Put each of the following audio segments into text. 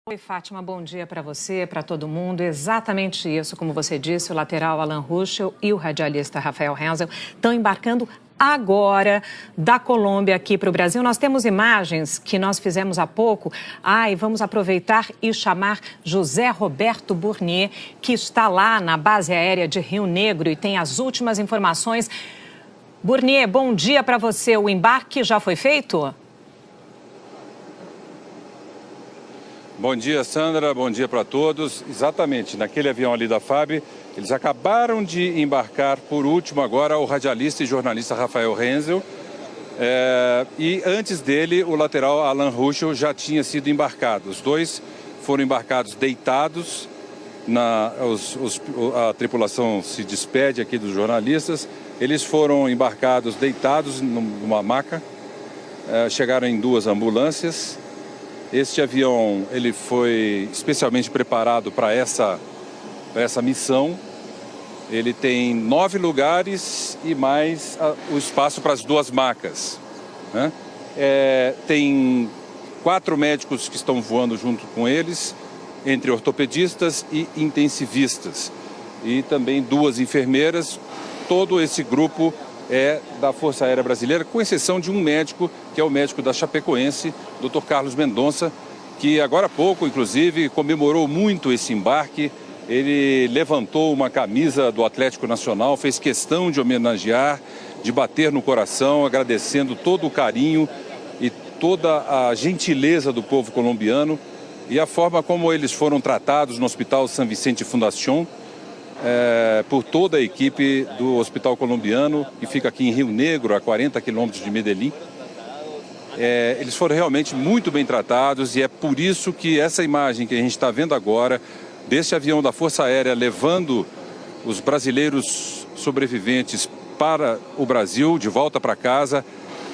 Oi, Fátima, bom dia para você, para todo mundo. Exatamente isso, como você disse, o lateral Alan Ruschel e o radialista Rafael Hensel estão embarcando agora da Colômbia aqui para o Brasil. Nós temos imagens que nós fizemos há pouco. E vamos aproveitar e chamar José Roberto Burnier, que está lá na base aérea de Rio Negro e tem as últimas informações. Burnier, bom dia para você. O embarque já foi feito? Bom dia, Sandra. Bom dia para todos. Exatamente, naquele avião ali da FAB, eles acabaram de embarcar por último agora o radialista e jornalista Rafael Hensel. E antes dele, o lateral Alan Ruschel já tinha sido embarcado. Os dois foram embarcados deitados. A tripulação se despede aqui dos jornalistas. Eles foram embarcados deitados numa maca. Chegaram em duas ambulâncias. Este avião ele foi especialmente preparado para essa missão. Ele tem 9 lugares e mais o espaço para as duas macas, né? Tem 4 médicos que estão voando junto com eles, entre ortopedistas e intensivistas. E também 2 enfermeiras. Todo esse grupo é da Força Aérea Brasileira, com exceção de um médico, que é o médico da Chapecoense, Dr. Carlos Mendonça, que agora há pouco, inclusive, comemorou muito esse embarque. Ele levantou uma camisa do Atlético Nacional, fez questão de homenagear, de bater no coração, agradecendo todo o carinho e toda a gentileza do povo colombiano e a forma como eles foram tratados no Hospital San Vicente Fundación, por toda a equipe do Hospital Colombiano, que fica aqui em Rio Negro, a 40 quilômetros de Medellín. Eles foram realmente muito bem tratados e é por isso que essa imagem que a gente está vendo agora, desse avião da Força Aérea levando os brasileiros sobreviventes para o Brasil, de volta para casa,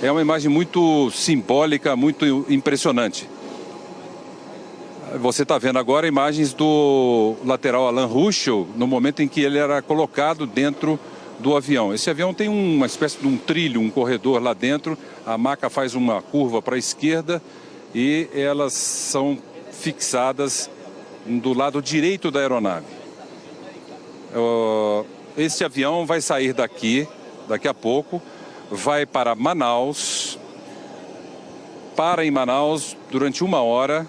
é uma imagem muito simbólica, muito impressionante. Você está vendo agora imagens do lateral Alan Ruschel no momento em que ele era colocado dentro do avião. Esse avião tem uma espécie de um trilho, um corredor lá dentro. A maca faz uma curva para a esquerda e elas são fixadas do lado direito da aeronave. Esse avião vai sair daqui a pouco, vai para Manaus, para em Manaus durante 1 hora.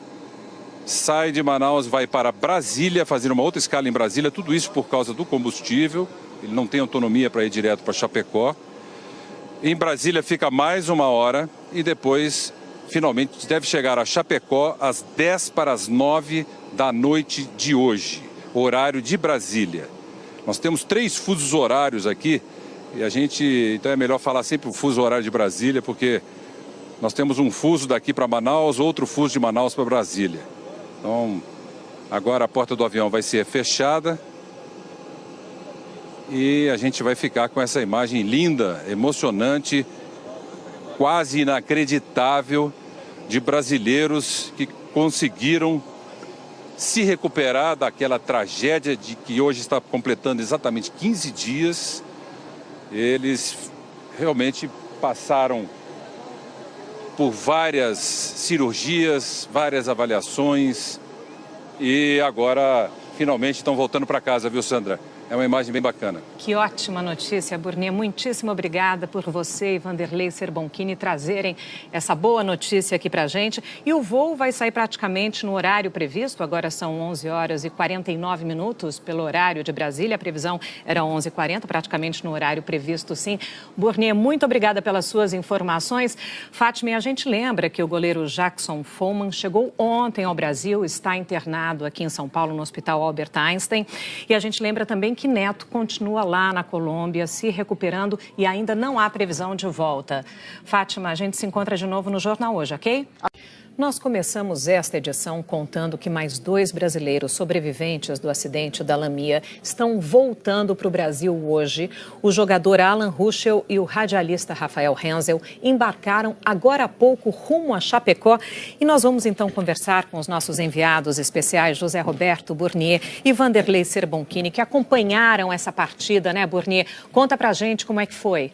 Sai de Manaus, vai para Brasília, fazer uma outra escala em Brasília, tudo isso por causa do combustível. Ele não tem autonomia para ir direto para Chapecó. Em Brasília fica mais 1 hora e depois, finalmente, deve chegar a Chapecó às 10:50 da noite de hoje, horário de Brasília. Nós temos 3 fusos horários aqui e então é melhor falar sempre o fuso horário de Brasília, porque nós temos um fuso daqui para Manaus, outro fuso de Manaus para Brasília. Então, agora a porta do avião vai ser fechada e a gente vai ficar com essa imagem linda, emocionante, quase inacreditável, de brasileiros que conseguiram se recuperar daquela tragédia de que hoje está completando exatamente 15 dias. Eles realmente passaram por várias cirurgias, várias avaliações e agora finalmente estão voltando para casa, viu, Sandra? É uma imagem bem bacana. Que ótima notícia, Burnier. Muitíssimo obrigada por você e Vanderlei Serbonchini trazerem essa boa notícia aqui para a gente. E o voo vai sair praticamente no horário previsto. Agora são 11h49 pelo horário de Brasília. A previsão era 11h40, praticamente no horário previsto, sim. Burnier, muito obrigada pelas suas informações. Fátima, a gente lembra que o goleiro Jackson Follmann chegou ontem ao Brasil, está internado aqui em São Paulo, no Hospital Albert Einstein. E a gente lembra também que Neto continua lá na Colômbia, se recuperando e ainda não há previsão de volta. Fátima, a gente se encontra de novo no Jornal Hoje, ok? Nós começamos esta edição contando que mais 2 brasileiros sobreviventes do acidente da Lamia estão voltando para o Brasil hoje. O jogador Alan Ruschel e o radialista Rafael Hensel embarcaram agora há pouco rumo a Chapecó. E nós vamos então conversar com os nossos enviados especiais, José Roberto Burnier e Vanderlei Serbonchini, que acompanharam essa partida, né, Burnier? Conta pra gente como é que foi.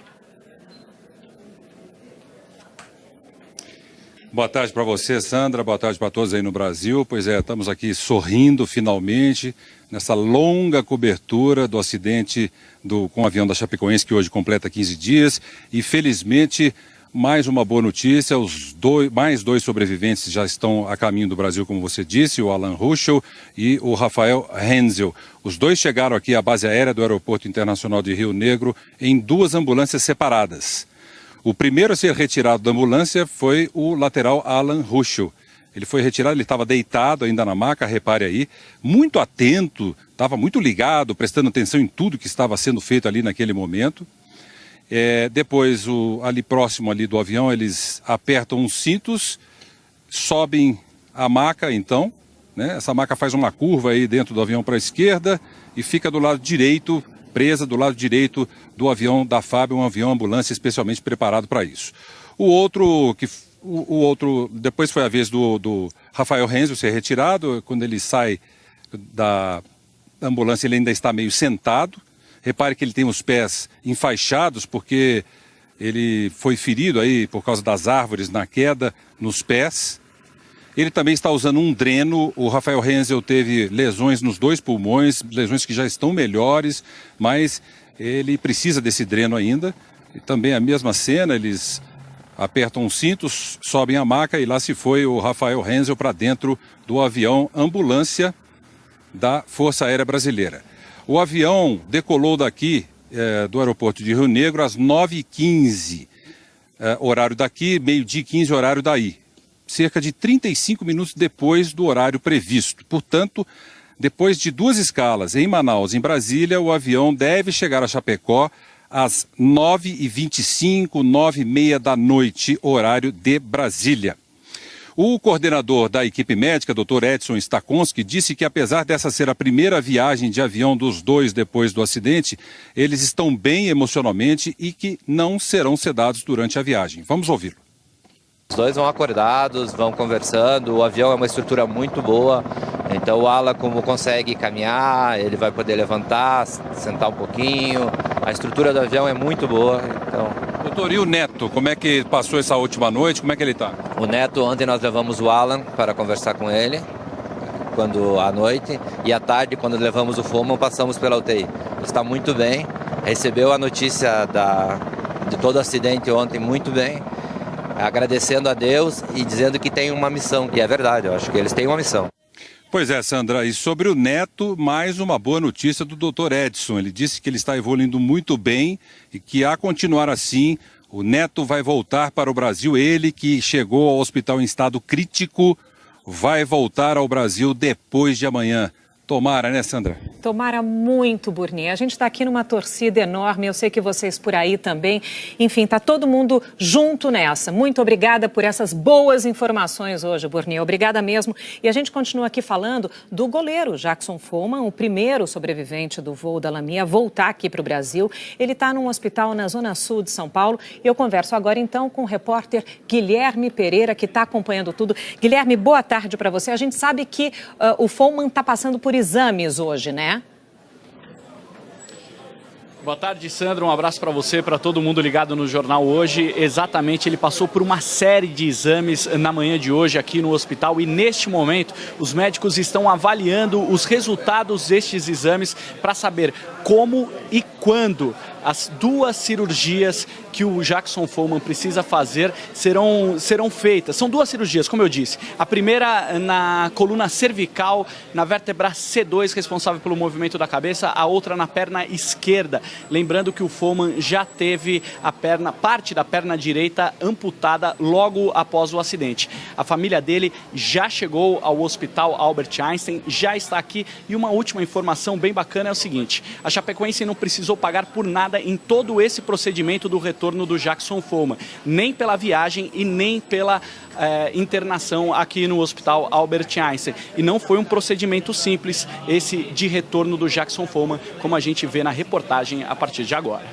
Boa tarde para você, Sandra. Boa tarde para todos aí no Brasil. Pois é, estamos aqui sorrindo finalmente nessa longa cobertura do acidente com o avião da Chapecoense, que hoje completa 15 dias. E felizmente, mais uma boa notícia: mais dois sobreviventes já estão a caminho do Brasil, como você disse, o Alan Ruschel e o Rafael Hensel. Os dois chegaram aqui à base aérea do Aeroporto Internacional de Rio Negro em 2 ambulâncias separadas. O primeiro a ser retirado da ambulância foi o lateral Alan Ruschel. Ele foi retirado, ele estava deitado ainda na maca, repare aí, muito atento, estava muito ligado, prestando atenção em tudo que estava sendo feito ali naquele momento. Depois, ali próximo ali do avião, eles apertam os cintos, sobem a maca então, né? Essa maca faz uma curva aí dentro do avião para a esquerda e fica do lado direito, presa do lado direito do avião da FAB, um avião ambulância especialmente preparado para isso. O outro, depois foi a vez do Rafael Hensel ser retirado. Quando ele sai da ambulância, ele ainda está meio sentado. Repare que ele tem os pés enfaixados porque ele foi ferido aí por causa das árvores na queda nos pés. Ele também está usando um dreno. O Rafael Hensel teve lesões nos 2 pulmões, lesões que já estão melhores, mas ele precisa desse dreno ainda. E também a mesma cena, eles apertam os cintos, sobem a maca e lá se foi o Rafael Hensel para dentro do avião ambulância da Força Aérea Brasileira. O avião decolou daqui, do aeroporto de Rio Negro, às 9h15, horário daqui, 12h15, horário daí. Cerca de 35 minutos depois do horário previsto. Portanto, depois de 2 escalas em Manaus e em Brasília, o avião deve chegar a Chapecó às 9h25, 9h30 da noite, horário de Brasília. O coordenador da equipe médica, Dr. Edson Stakonski, disse que apesar dessa ser a primeira viagem de avião dos 2 depois do acidente, eles estão bem emocionalmente e que não serão sedados durante a viagem. Vamos ouvi-lo. Os 2 vão acordados, vão conversando, o avião é uma estrutura muito boa, então o Alan, como consegue caminhar, ele vai poder levantar, sentar um pouquinho, a estrutura do avião é muito boa. Então... Doutor, e o Neto, como é que passou essa última noite, como é que ele está? O Neto, ontem nós levamos o Alan para conversar com ele, à noite, e à tarde, quando levamos o Foman, passamos pela UTI. Ele está muito bem, recebeu a notícia de todo o acidente ontem muito bem, agradecendo a Deus e dizendo que tem uma missão. E é verdade, eu acho que eles têm uma missão. Pois é, Sandra, e sobre o Neto, mais uma boa notícia do Dr. Edson. Ele disse que ele está evoluindo muito bem e que, a continuar assim, o Neto vai voltar para o Brasil. Ele, que chegou ao hospital em estado crítico, vai voltar ao Brasil depois de amanhã. Tomara, né, Sandra? Tomara muito, Burni. A gente está aqui numa torcida enorme, eu sei que vocês por aí também. Enfim, está todo mundo junto nessa. Muito obrigada por essas boas informações hoje, Burni. Obrigada mesmo. E a gente continua aqui falando do goleiro Jackson Foman, o primeiro sobrevivente do voo da Lamia a voltar aqui para o Brasil. Ele está num hospital na Zona Sul de São Paulo. E eu converso agora, então, com o repórter Guilherme Pereira, que está acompanhando tudo. Guilherme, boa tarde para você. A gente sabe que o Foman está passando por exames hoje, né? Boa tarde, Sandra. Um abraço para você, para todo mundo ligado no Jornal Hoje. Exatamente, ele passou por uma série de exames na manhã de hoje aqui no hospital e neste momento os médicos estão avaliando os resultados destes exames para saber como e quando as 2 cirurgias que o Jackson Foman precisa fazer serão feitas. São 2 cirurgias, como eu disse. A primeira na coluna cervical, na vértebra C2, responsável pelo movimento da cabeça, a outra na perna esquerda. Lembrando que o Foman já teve parte da perna direita amputada logo após o acidente. A família dele já chegou ao Hospital Albert Einstein, já está aqui. E uma última informação bem bacana é o seguinte: a Chapecoense não precisou pagar por nada em todo esse procedimento do retorno do Jackson Foman, nem pela viagem e nem pela internação aqui no Hospital Albert Einstein. E não foi um procedimento simples esse de retorno do Jackson Foman, como a gente vê na reportagem a partir de agora.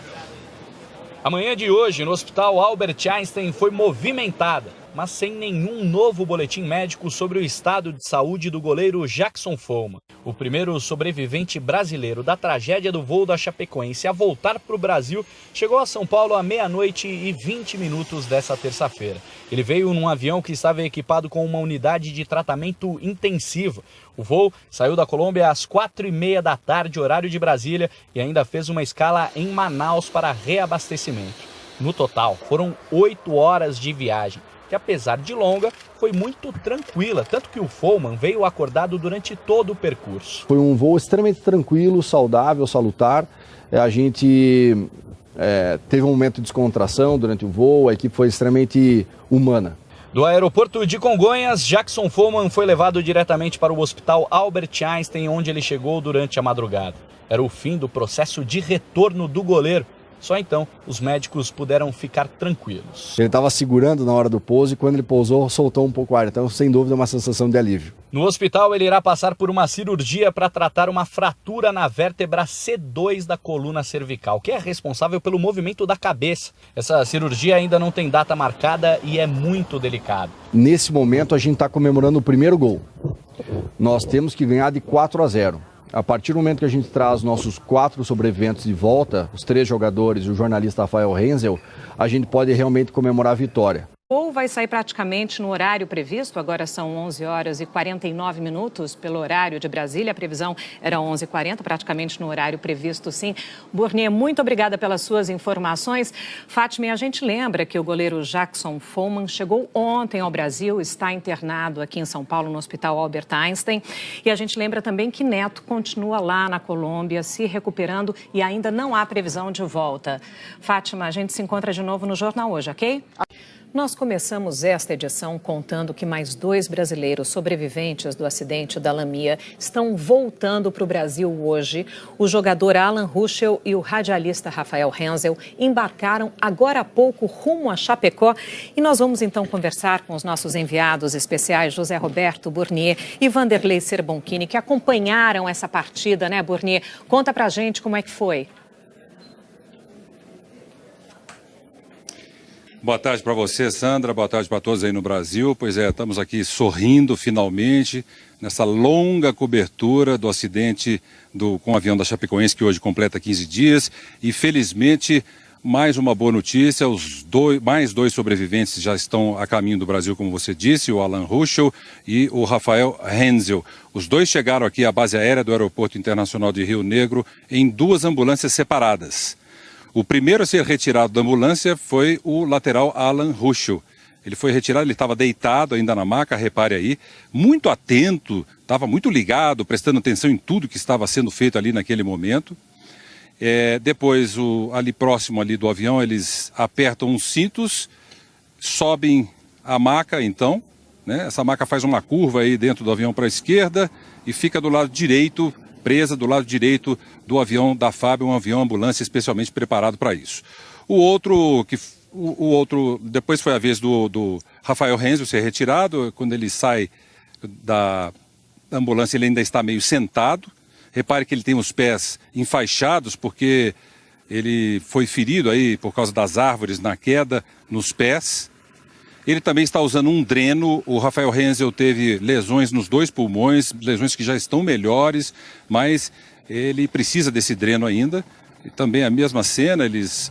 A manhã de hoje no Hospital Albert Einstein foi movimentada. mas sem nenhum novo boletim médico sobre o estado de saúde do goleiro Jackson Follmann. O primeiro sobrevivente brasileiro da tragédia do voo da Chapecoense a voltar para o Brasil chegou a São Paulo à 00:20 dessa terça-feira. Ele veio num avião que estava equipado com uma unidade de tratamento intensivo. O voo saiu da Colômbia às 4:30 da tarde, horário de Brasília, e ainda fez uma escala em Manaus para reabastecimento. No total, foram 8 horas de viagem, que apesar de longa, foi muito tranquila, tanto que o Follmann veio acordado durante todo o percurso. Foi um voo extremamente tranquilo, saudável, salutar. A gente teve um momento de descontração durante o voo, a equipe foi extremamente humana. Do aeroporto de Congonhas, Jackson Follmann foi levado diretamente para o Hospital Albert Einstein, onde ele chegou durante a madrugada. Era o fim do processo de retorno do goleiro. Só então os médicos puderam ficar tranquilos. Ele estava segurando na hora do pouso e quando ele pousou soltou um pouco o ar, então sem dúvida uma sensação de alívio. No hospital ele irá passar por uma cirurgia para tratar uma fratura na vértebra C2 da coluna cervical, que é responsável pelo movimento da cabeça. Essa cirurgia ainda não tem data marcada e é muito delicada. Nesse momento a gente está comemorando o primeiro gol. Nós temos que ganhar de 4-0. A partir do momento que a gente traz nossos 4 sobreviventes de volta, os 3 jogadores e o jornalista Rafael Renzel, a gente pode realmente comemorar a vitória. O voo vai sair praticamente no horário previsto, agora são 11h49 pelo horário de Brasília, a previsão era 11h40, praticamente no horário previsto, sim. Burnier, muito obrigada pelas suas informações. Fátima, a gente lembra que o goleiro Jackson Follmann chegou ontem ao Brasil, está internado aqui em São Paulo, no Hospital Albert Einstein, e a gente lembra também que Neto continua lá na Colômbia, se recuperando e ainda não há previsão de volta. Fátima, a gente se encontra de novo no Jornal Hoje, ok? Nós começamos esta edição contando que mais 2 brasileiros sobreviventes do acidente da Lamia estão voltando para o Brasil hoje. O jogador Alan Ruschel e o radialista Rafael Renzel embarcaram agora há pouco rumo a Chapecó. E nós vamos então conversar com os nossos enviados especiais José Roberto Burnier e Vanderlei Serbonchini, que acompanharam essa partida, né, Burnier? Conta pra gente como é que foi. Boa tarde para você, Sandra. Boa tarde para todos aí no Brasil. Pois é, estamos aqui sorrindo finalmente nessa longa cobertura do acidente com o avião da Chapecoense, que hoje completa 15 dias. E felizmente, mais uma boa notícia, mais 2 sobreviventes já estão a caminho do Brasil, como você disse, o Alan Ruschel e o Rafael Renzel. Os 2 chegaram aqui à base aérea do Aeroporto Internacional de Rio Negro em 2 ambulâncias separadas. O primeiro a ser retirado da ambulância foi o lateral Alan Ruschel. Ele foi retirado, ele estava deitado ainda na maca, repare aí, muito atento, estava muito ligado, prestando atenção em tudo que estava sendo feito ali naquele momento. Depois, ali próximo ali do avião, eles apertam os cintos, sobem a maca então, né? Essa maca faz uma curva aí dentro do avião para a esquerda e fica do lado direito, presa do lado direito do avião da FAB, um avião ambulância especialmente preparado para isso. O outro, depois foi a vez do Rafael Renzel ser retirado. Quando ele sai da ambulância, ele ainda está meio sentado. Repare que ele tem os pés enfaixados, porque ele foi ferido aí por causa das árvores na queda nos pés. Ele também está usando um dreno. O Rafael Renzel teve lesões nos 2 pulmões, lesões que já estão melhores, mas ele precisa desse dreno ainda. E também a mesma cena, eles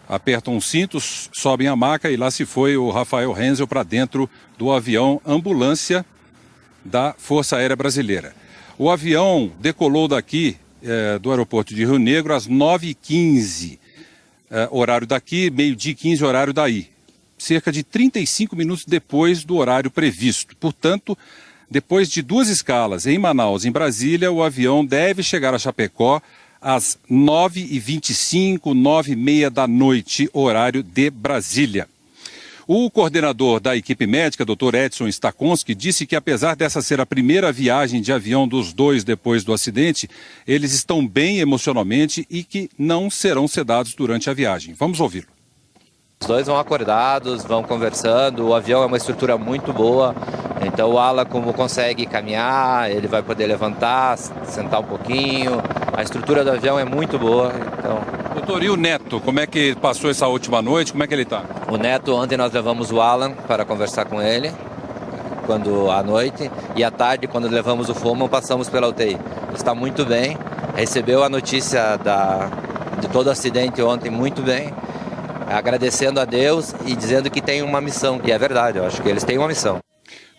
apertam os cintos, sobem a maca e lá se foi o Rafael Renzel para dentro do avião ambulância da Força Aérea Brasileira. O avião decolou daqui, do aeroporto de Rio Negro, às 9h15, horário daqui, 12h15, horário daí. Cerca de 35 minutos depois do horário previsto. Portanto, depois de 2 escalas em Manaus e em Brasília, o avião deve chegar a Chapecó às 9h25, 9h30 da noite, horário de Brasília. O coordenador da equipe médica, Dr. Edson Stakonski, disse que apesar dessa ser a primeira viagem de avião dos 2 depois do acidente, eles estão bem emocionalmente e que não serão sedados durante a viagem. Vamos ouvi-lo. Os 2 vão acordados, vão conversando, o avião é uma estrutura muito boa, então o Alan, como consegue caminhar, ele vai poder levantar, sentar um pouquinho, a estrutura do avião é muito boa, então Doutor, e o Neto, como é que passou essa última noite? Como é que ele está? O Neto, ontem nós levamos o Alan para conversar com ele, à noite, e à tarde, quando levamos o Foman, passamos pela UTI. Ele está muito bem, recebeu a notícia de todo o acidente ontem muito bem, agradecendo a Deus e dizendo que tem uma missão. E é verdade, eu acho que eles têm uma missão.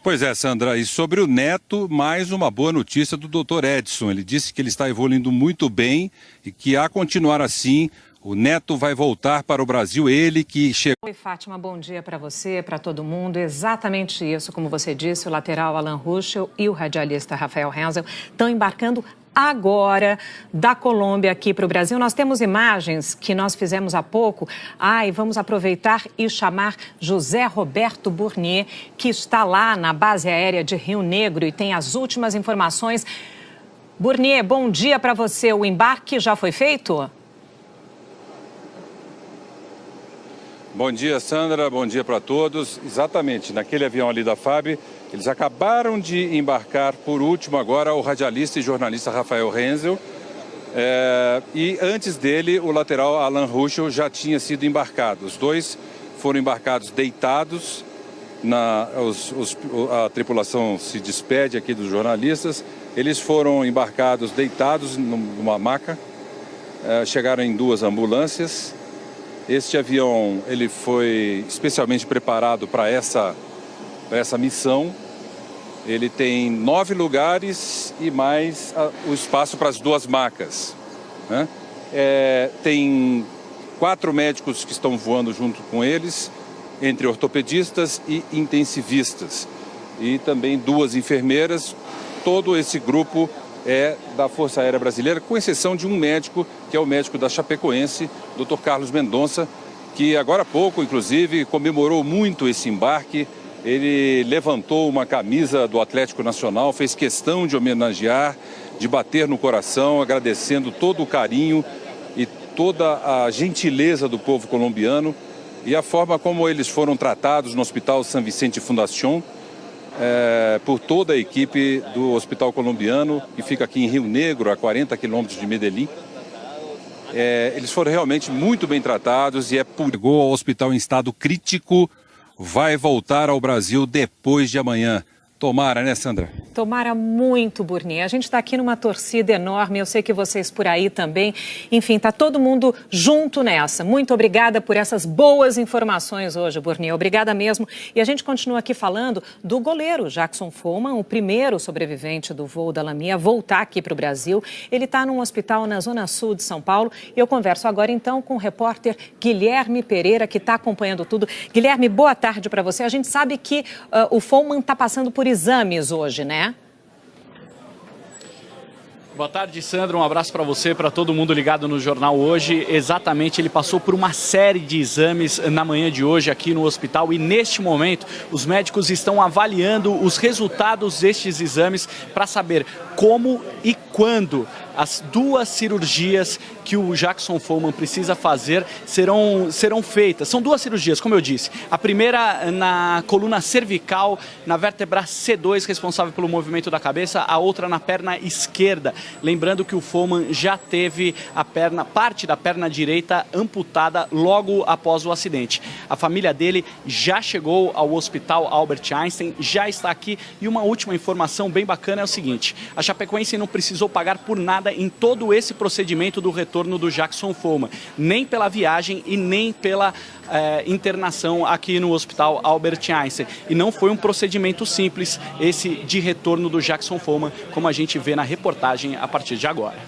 Pois é, Sandra, e sobre o Neto, mais uma boa notícia do Dr. Edson. Ele disse que ele está evoluindo muito bem e que, a continuar assim, o Neto vai voltar para o Brasil, ele que chegou... Oi, Fátima, bom dia para você, para todo mundo. Exatamente isso, como você disse, o lateral Alan Ruschel e o radialista Rafael Hensel estão embarcando agora da Colômbia aqui para o Brasil. Nós temos imagens que nós fizemos há pouco. E vamos aproveitar e chamar José Roberto Burnier, que está lá na base aérea de Rio Negro e tem as últimas informações. Burnier, bom dia para você. O embarque já foi feito? Bom dia, Sandra. Bom dia para todos. Exatamente, naquele avião ali da FAB, eles acabaram de embarcar por último agora o radialista e jornalista Rafael Hensel. E antes dele, o lateral Alan Ruschel já tinha sido embarcado. Os dois foram embarcados deitados. A tripulação se despede aqui dos jornalistas. Eles foram embarcados deitados numa maca. Chegaram em 2 ambulâncias. Este avião ele foi especialmente preparado para essa missão. Ele tem 9 lugares e mais o espaço para as 2 macas, né? Tem 4 médicos que estão voando junto com eles, entre ortopedistas e intensivistas. E também 2 enfermeiras. Todo esse grupo é da Força Aérea Brasileira, com exceção de um médico, que é o médico da Chapecoense, Dr. Carlos Mendonça, que agora há pouco, inclusive, comemorou muito esse embarque. Ele levantou uma camisa do Atlético Nacional, fez questão de homenagear, de bater no coração, agradecendo todo o carinho e toda a gentileza do povo colombiano e a forma como eles foram tratados no Hospital San Vicente Fundación, por toda a equipe do Hospital Colombiano, que fica aqui em Rio Negro, a 40 quilômetros de Medellín. Eles foram realmente muito bem tratados e chegou ao hospital em estado crítico, vai voltar ao Brasil depois de amanhã. Tomara, né, Sandra? Tomara muito, Burnier. A gente está aqui numa torcida enorme, eu sei que vocês por aí também. Enfim, está todo mundo junto nessa. Muito obrigada por essas boas informações hoje, Burnier. Obrigada mesmo. E a gente continua aqui falando do goleiro Jackson Foman, o primeiro sobrevivente do voo da LAM a voltar aqui para o Brasil. Ele está num hospital na Zona Sul de São Paulo. E eu converso agora, então, com o repórter Guilherme Pereira, que está acompanhando tudo. Guilherme, boa tarde para você. A gente sabe que o Foman está passando por exames hoje, né? Boa tarde, Sandra. Um abraço para você, para todo mundo ligado no Jornal Hoje. Exatamente, ele passou por uma série de exames na manhã de hoje aqui no hospital e neste momento os médicos estão avaliando os resultados destes exames para saber como e quando as 2 cirurgias que o Jackson Foman precisa fazer serão feitas. São 2 cirurgias, como eu disse. A primeira na coluna cervical, na vértebra C2, responsável pelo movimento da cabeça, a outra na perna esquerda. Lembrando que o Foman já teve parte da perna direita amputada logo após o acidente. A família dele já chegou ao Hospital Albert Einstein, já está aqui. E uma última informação bem bacana é o seguinte: a Chapecoense não precisou pagar por nada em todo esse procedimento do retorno do Jackson Foman, nem pela viagem e nem pela internação aqui no Hospital Albert Einstein. E não foi um procedimento simples esse de retorno do Jackson Foman, como a gente vê na reportagem a partir de agora.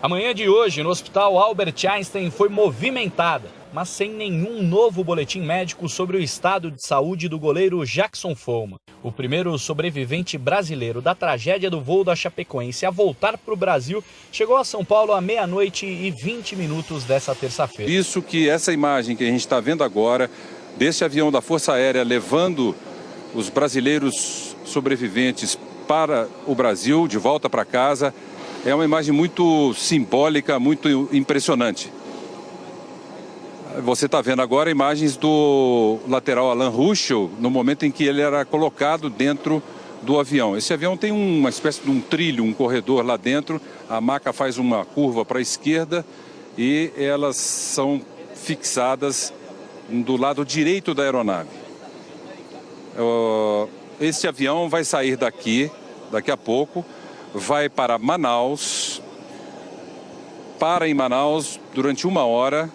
A manhã de hoje no Hospital Albert Einstein foi movimentada, mas sem nenhum novo boletim médico sobre o estado de saúde do goleiro Jackson Foman. O primeiro sobrevivente brasileiro da tragédia do voo da Chapecoense a voltar para o Brasil chegou a São Paulo à 00:20 dessa terça-feira. Isso que essa imagem que a gente está vendo agora, desse avião da Força Aérea levando os brasileiros sobreviventes para o Brasil, de volta para casa, é uma imagem muito simbólica, muito impressionante. Você está vendo agora imagens do lateral Alan Ruschel, no momento em que ele era colocado dentro do avião. Esse avião tem uma espécie de um trilho, um corredor lá dentro. A maca faz uma curva para a esquerda e elas são fixadas do lado direito da aeronave. Este avião vai sair daqui a pouco, vai para Manaus, para em Manaus durante 1 hora,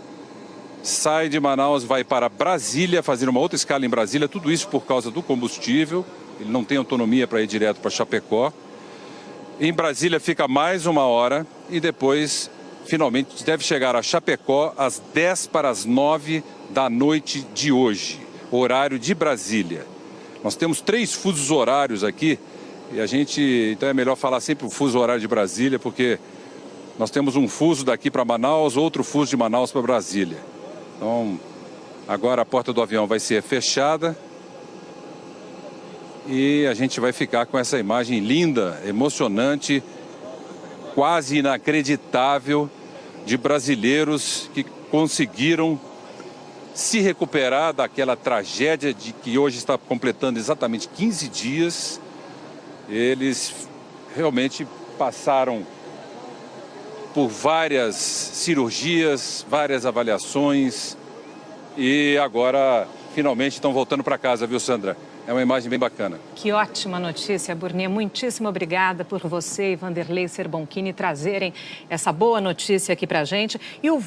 sai de Manaus, vai para Brasília, fazer uma outra escala em Brasília, tudo isso por causa do combustível, ele não tem autonomia para ir direto para Chapecó. Em Brasília fica mais 1 hora e depois, finalmente, deve chegar a Chapecó às 9:10 da noite de hoje, horário de Brasília. Nós temos 3 fusos horários aqui e então é melhor falar sempre o fuso horário de Brasília, porque nós temos um fuso daqui para Manaus, outro fuso de Manaus para Brasília. Então, agora a porta do avião vai ser fechada e a gente vai ficar com essa imagem linda, emocionante, quase inacreditável, de brasileiros que conseguiram se recuperar daquela tragédia de que hoje está completando exatamente 15 dias. Eles realmente passaram por várias cirurgias, várias avaliações e agora finalmente estão voltando para casa, viu, Sandra? É uma imagem bem bacana. Que ótima notícia, Burnier. Muitíssimo obrigada por você e Vanderlei Serbonchini trazerem essa boa notícia aqui para a gente. E o